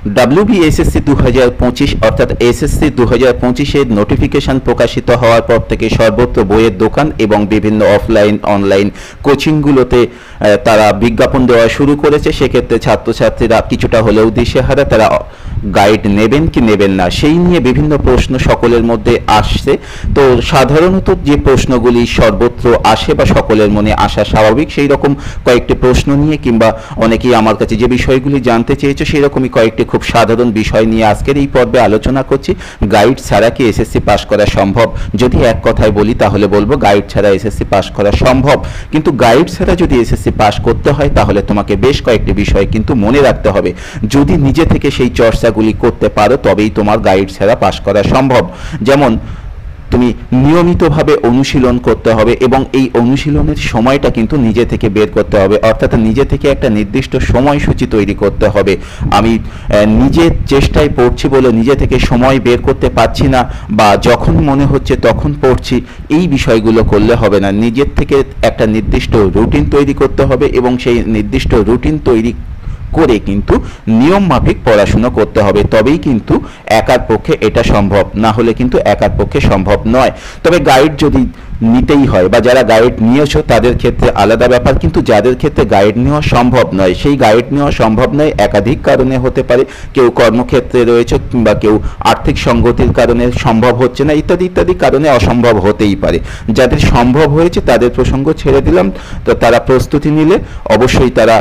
WBSSC 2025 অর্থাৎ SSC 2025-এর notification প্রকাশিত হওয়ার পর থেকে সর্বত্র বইয়ের দোকান এবং বিভিন্ন অফলাইন অনলাইন কোচিংগুলোতে তারা বিজ্ঞাপন দেওয়া শুরু করেছে। সেক্ষেত্রে ছাত্রছাত্রীরা কিছুটা হলেও দিশেহারা, তারা গাইড নেবেন কি নেবেন না সেই নিয়ে বিভিন্ন প্রশ্ন সকলের মধ্যে আসছে। তো সাধারণত যে প্রশ্নগুলি সর্বত্র আসে বা সকলের মনে আসা স্বাভাবিক, সেই রকম কয়েকটি প্রশ্ন নিয়ে কিংবা অনেকেই আমার কাছে যে বিষয়গুলি জানতে চেয়েছে সেই রকমই কয়েকটি খুব সাধারণ বিষয় নিয়ে আজকের এই পর্বে আলোচনা করছি। গাইড ছাড়া কি এসএসসি পাস করা সম্ভব? যদি এক কথায় বলি তাহলে বলবো গাইড ছাড়া এসএসসি পাস করা সম্ভব, কিন্তু গাইড ছাড়া যদি এসএসসি পাস করতে হয় তাহলে তোমাকে বেশ কয়েকটি বিষয় কিন্তু মনে রাখতে হবে। যদি নিজে থেকে সেই চর্চাগুলি করতে পারো তবেই তোমার গাইড ছাড়া পাস করা সম্ভব। যেমন তুমি নিয়মিতভাবে অনুশীলন করতে হবে এবং এই অনুশীলনের সময়টা কিন্তু নিজে থেকে বের করতে হবে, অর্থাৎ নিজে থেকে একটা নির্দিষ্ট সময়সূচি তৈরি করতে হবে। আমি নিজের চেষ্টায় পড়ছি বলে নিজে থেকে সময় বের করতে পারছি না বা যখন মনে হচ্ছে তখন পড়ছি, এই বিষয়গুলো করলে হবে না। নিজের থেকে একটা নির্দিষ্ট রুটিন তৈরি করতে হবে এবং সেই নির্দিষ্ট রুটিন তৈরি করে কিন্তু নিয়ম মাফিক পড়াশুনো করতে হবে, তবেই কিন্তু একার পক্ষে এটা সম্ভব, না হলে কিন্তু একার পক্ষে সম্ভব নয়। তবে গাইড যদি নিতেই হয় বা যারা গাইড নিয়েছো তাদের ক্ষেত্রে আলাদা ব্যাপার, কিন্তু যাদের ক্ষেত্রে গাইড নেওয়া সম্ভব নয় সেই গাইড নেওয়া সম্ভব নয় একাধিক কারণে হতে পারে। কেউ কর্মক্ষেত্রে রয়েছে কিংবা কেউ আর্থিক সঙ্গতির কারণে সম্ভব হচ্ছে না, ইত্যাদি ইত্যাদি কারণে অসম্ভব হতেই পারে। যাদের সম্ভব হয়েছে তাদের প্রসঙ্গ ছেড়ে দিলাম, তো তারা প্রস্তুতি নিলে অবশ্যই তারা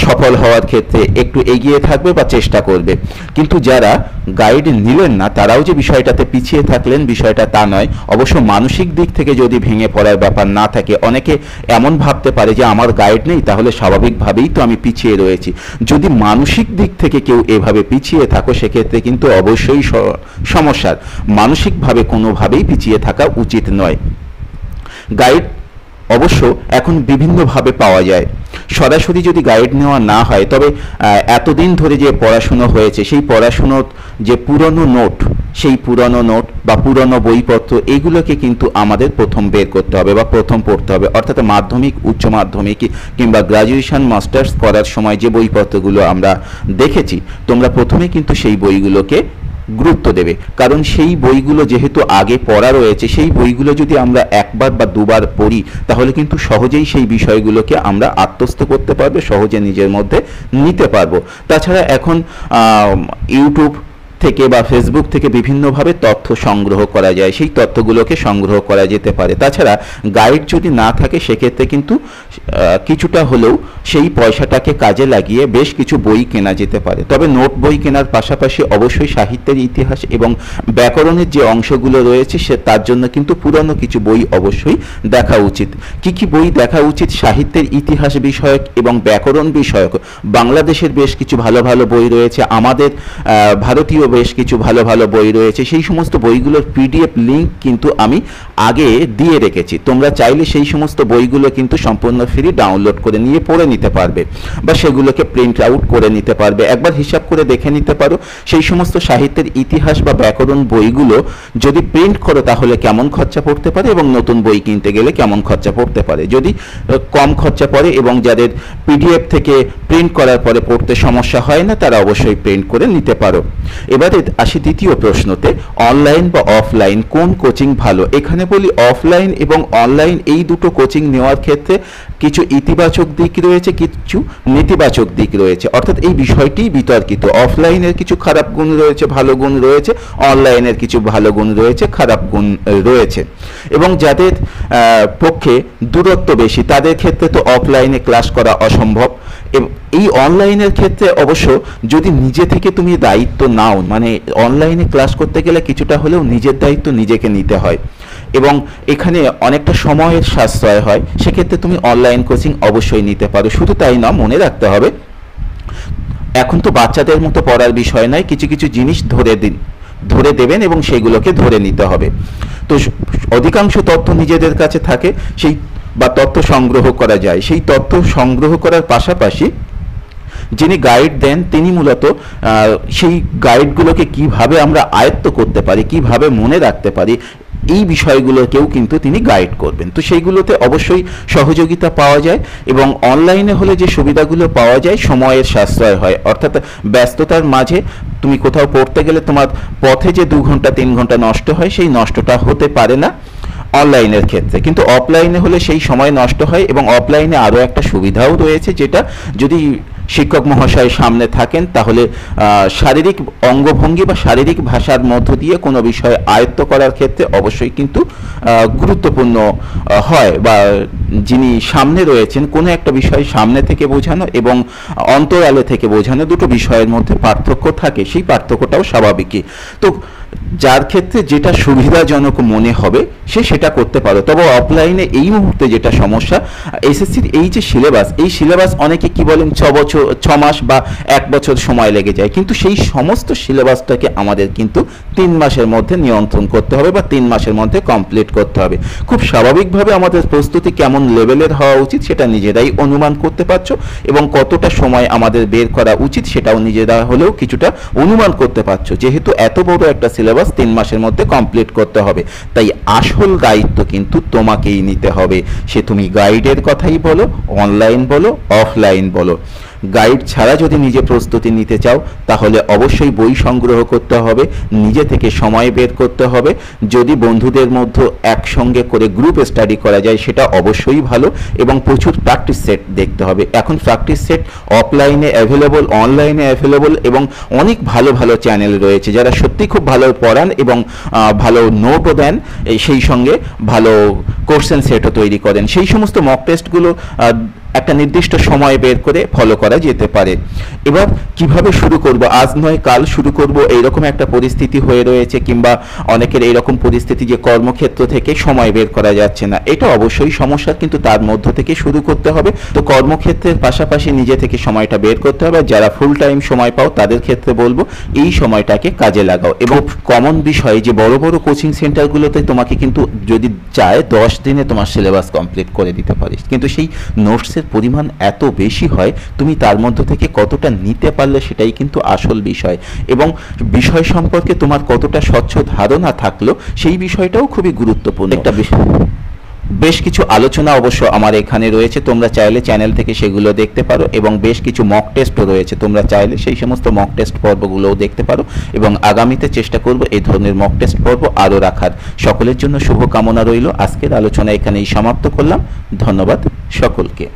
সফল হওয়ার ক্ষেত্রে একটু এগিয়ে থাকবে বা চেষ্টা করবে। কিন্তু যারা গাইড নিলেন না তারাও যে বিষয়টাতে পিছিয়ে থাকলেন বিষয়টা তা নয়। অবশ্য মানসিক দিক থেকে যদি ভেঙে পড়ার ব্যাপার না থাকে, অনেকে এমন ভাবতে পারে যে আমার গাইড নেই তাহলে স্বাভাবিকভাবেই তো আমি পিছিয়ে রয়েছি। যদি মানসিক দিক থেকে কেউ এভাবে পিছিয়ে থাকো সেক্ষেত্রে কিন্তু অবশ্যই সমস্যার। মানসিকভাবে কোনোভাবেই পিছিয়ে থাকা উচিত নয়। গাইড অবশ্য এখন বিভিন্নভাবে পাওয়া যায়। সরাসরি যদি গাইড নেওয়া না হয় তবে এতদিন ধরে যে পড়াশুনো হয়েছে সেই পড়াশুনোর যে পুরনো নোট, সেই পুরনো নোট বা পুরনো বইপত্র এইগুলোকে কিন্তু আমাদের প্রথম বের করতে হবে বা প্রথম পড়তে হবে। অর্থাৎ মাধ্যমিক, উচ্চ মাধ্যমিক কিংবা গ্রাজুয়েশন, মাস্টার্স করার সময় যে বইপত্রগুলো আমরা দেখেছি তোমরা প্রথমে কিন্তু সেই বইগুলোকে গুরুত্ব দেবে, কারণ সেই বইগুলো যেহেতু আগে পড়া রয়েছে সেই বইগুলো যদি আমরা একবার বা দুবার পড়ি তাহলে কিন্তু সহজেই সেই বিষয়গুলোকে আমরা আত্মস্থ করতে পারবো, সহজে নিজের মধ্যে নিতে পারবো। তাছাড়া এখন ইউটিউব থেকে বা ফেসবুক থেকে বিভিন্নভাবে তথ্য সংগ্রহ করা যায়, সেই তথ্যগুলোকে সংগ্রহ করা যেতে পারে। তাছাড়া গাইড যদি না থাকে সেক্ষেত্রে কিন্তু কিছুটা হলেও সেই পয়সাটাকে কাজে লাগিয়ে বেশ কিছু বই কেনা যেতে পারে। তবে নোট বই কেনার পাশাপাশি অবশ্যই সাহিত্যের ইতিহাস এবং ব্যাকরণের যে অংশগুলো রয়েছে তার জন্য কিন্তু পুরনো কিছু বই অবশ্যই দেখা উচিত। কি কি বই দেখা উচিত? সাহিত্যের ইতিহাস বিষয়ক এবং ব্যাকরণ বিষয়ক বাংলাদেশের বেশ কিছু ভালো ভালো বই রয়েছে, আমাদের ভারতীয় বেশ কিছু ভালো ভালো বই রয়েছে। সেই সমস্ত বইগুলোর পিডিএফ লিঙ্ক কিন্তু আমি আগে দিয়ে রেখেছি, তোমরা চাইলে সেই সমস্ত বইগুলো কিন্তু সম্পূর্ণ ফ্রি ডাউনলোড করে নিয়ে পড়ে নিতে পারবে বা সেগুলোকে প্রিন্ট আউট করে নিতে পারবে। একবার হিসাব করে দেখে নিতে পারো সেই সমস্ত সাহিত্যের ইতিহাস বা ব্যাকরণ বইগুলো যদি প্রিন্ট করো তাহলে কেমন খরচা পড়তে পারে এবং নতুন বই কিনতে গেলে কেমন খরচা পড়তে পারে। যদি কম খরচা পড়ে এবং যাদের পিডিএফ থেকে প্রিন্ট করার পরে পড়তে সমস্যা হয় না তারা অবশ্যই প্রিন্ট করে নিতে পারো। এবারে আসি দ্বিতীয় প্রশ্নতে, অনলাইন বা অফলাইন কোন কোচিং ভালো? এখানে বলি অফলাইন এবং অনলাইন এই দুটো কোচিং নেওয়ার ক্ষেত্রে কিছু ইতিবাচক দিক রয়েছে, কিছু নেতিবাচক দিক রয়েছে, অর্থাৎ এই বিষয়টি বিতর্কিত। অফলাইনের কিছু খারাপ গুণ রয়েছে, ভালো গুণ রয়েছে, অনলাইনের কিছু ভালো গুণ রয়েছে, খারাপ গুণ রয়েছে। এবং যাদের পক্ষে দূরত্ব বেশি তাদের ক্ষেত্রে তো অফলাইনে ক্লাস করা অসম্ভব। এই অনলাইনের ক্ষেত্রে অবশ্য যদি নিজে থেকে তুমি দায়িত্ব নাও, মানে অনলাইনে ক্লাস করতে গেলে কিছুটা হলেও নিজের দায়িত্ব নিজেকে নিতে হয় এবং এখানে অনেকটা সময়ের সাশ্রয় হয়, সেক্ষেত্রে তুমি অনলাইন কোচিং অবশ্যই নিতে পারো। শুধু তাই না, মনে রাখতে হবে এখন তো বাচ্চাদের মতো পড়ার বিষয় নয়, কিছু কিছু জিনিস ধরে দেবেন এবং সেগুলোকে ধরে নিতে হবে। তো অধিকাংশ তথ্য নিজেদের কাছে থাকে সেই বা তথ্য সংগ্রহ করা যায়, সেই তথ্য সংগ্রহ করার পাশাপাশি যিনি গাইড দেন তিনি মূলত সেই গাইডগুলোকে কিভাবে আমরা আয়ত্ত করতে পারি, কিভাবে মনে রাখতে পারি এই বিষয়গুলোকেও কিন্তু তিনি গাইড করবেন। তো সেইগুলোতে অবশ্যই সহযোগিতা পাওয়া যায় এবং অনলাইনে হলে যে সুবিধাগুলো পাওয়া যায়, সময়ের সাশ্রয় হয়, অর্থাৎ ব্যস্ততার মাঝে তুমি কোথাও পড়তে গেলে তোমার পথে যে 2 ঘন্টা 3 ঘন্টা নষ্ট হয়, সেই নষ্টটা হতে পারে না অনলাইনের ক্ষেত্রে। কিন্তু অফলাইনে হলে সেই সময় নষ্ট হয় এবং অফলাইনে আরও একটা সুবিধাও রয়েছে, যেটা যদি শিক্ষক মহাশয় সামনে থাকেন তাহলে শারীরিক অঙ্গভঙ্গি বা শারীরিক ভাষার মধ্য দিয়ে কোনো বিষয় আয়ত্ত করার ক্ষেত্রে অবশ্যই কিন্তু গুরুত্বপূর্ণ হয়, বা যিনি সামনে রয়েছেন কোনো একটা বিষয় সামনে থেকে বোঝানো এবং অন্তরালে থেকে বোঝানো, দুটো বিষয়ের মধ্যে পার্থক্য থাকে, সেই পার্থক্যটাও স্বাভাবিকই। তো যার ক্ষেত্রে যেটা সুবিধাজনক মনে হবে সে সেটা করতে পারো। তবে অফলাইনে এই মুহূর্তে যেটা সমস্যা, এসএসসির এই যে সিলেবাস, এই সিলেবাস অনেকে কি বলেন 6 মাস বা 1 বছর সময় লেগে যায়, কিন্তু সেই সমস্ত সিলেবাসটাকে আমাদের কিন্তু 3 মাসের মধ্যে নিয়ন্ত্রণ করতে হবে বা 3 মাসের মধ্যে কমপ্লিট করতে হবে। খুব স্বাভাবিকভাবে আমাদের প্রস্তুতি কেমন লেভেলের হওয়া উচিত সেটা নিজেরাই অনুমান করতে পারছো, এবং কতটা সময় আমাদের বের করা উচিত সেটাও নিজেরা হলেও কিছুটা অনুমান করতে পারছো, যেহেতু এত বড় একটা সিলেবাস 3 মাসের মধ্যে কমপ্লিট করতে হবে। তাই আসল দায়িত্ব কিন্তু তোমাকেই নিতে হবে, সে তুমি গাইডের কথাই বলো, অনলাইন বলো, অফলাইন বলো। গাইড ছাড়া যদি নিজে প্রস্তুতি নিতে চাও তাহলে অবশ্যই বই সংগ্রহ করতে হবে, নিজে থেকে সময় বের করতে হবে। যদি বন্ধুদের মধ্যে একসঙ্গে করে গ্রুপ স্টাডি করা যায় সেটা অবশ্যই ভালো, এবং প্রচুর প্র্যাকটিস সেট দেখতে হবে। এখন প্র্যাকটিস সেট অফলাইনে অ্যাভেলেবল, অনলাইনে অ্যাভেলেবল, এবং অনেক ভালো ভালো চ্যানেল রয়েছে যারা সত্যি খুব ভালো পড়ান এবং ভালো নোটও দেন, সেই সঙ্গে ভালো কোশ্চেন সেটও তৈরি করেন। সেই সমস্ত মক টেস্টগুলো একটা নির্দিষ্ট সময় বের করে ফলো করা যেতে পারে। এবার কিভাবে শুরু করব, আজ নয় কাল শুরু করব এইরকম একটা পরিস্থিতি হয়ে রয়েছে, কিংবা অনেকের এইরকম পরিস্থিতি যে কর্মক্ষেত্র থেকে সময় বের করা যাচ্ছে না, এটা অবশ্যই সমস্যা, কিন্তু তার মধ্য থেকে শুরু করতে হবে। তো কর্মক্ষেত্রের পাশাপাশি নিজে থেকে সময়টা বের করতে হবে। যারা ফুল টাইম সময় পাও তাদের ক্ষেত্রে বলবো এই সময়টাকে কাজে লাগাও। এবং কমন বিষয় যে বড় বড় কোচিং সেন্টারগুলোতে তোমাকে কিন্তু যদি চায় 10 দিনে তোমার সিলেবাস কমপ্লিট করে দিতে পারিস, কিন্তু সেই নোটসের পরিমাণ এত বেশি হয়, তুমি তার মধ্য থেকে কতটা নিতে পারলে সেটাই কিন্তু আসল বিষয়, এবং বিষয় সম্পর্কে তোমার কতটা স্বচ্ছ ধারণা থাকলো সেই বিষয়টাও খুবই গুরুত্বপূর্ণ একটা বিষয়। বেশ কিছু আলোচনা অবশ্য আমার এখানে রয়েছে, তোমরা চাইলে চ্যানেল থেকে সেগুলো দেখতে পারো, এবং বেশ কিছু মক টেস্টও রয়েছে, তোমরা চাইলে সেই সমস্ত মক টেস্ট পর্বগুলোও দেখতে পারো, এবং আগামীতে চেষ্টা করব এই ধরনের মক টেস্ট পর্ব আরও রাখার। সকলের জন্য শুভকামনা রইল। আজকের আলোচনা এখানেই সমাপ্ত করলাম। ধন্যবাদ সকলকে।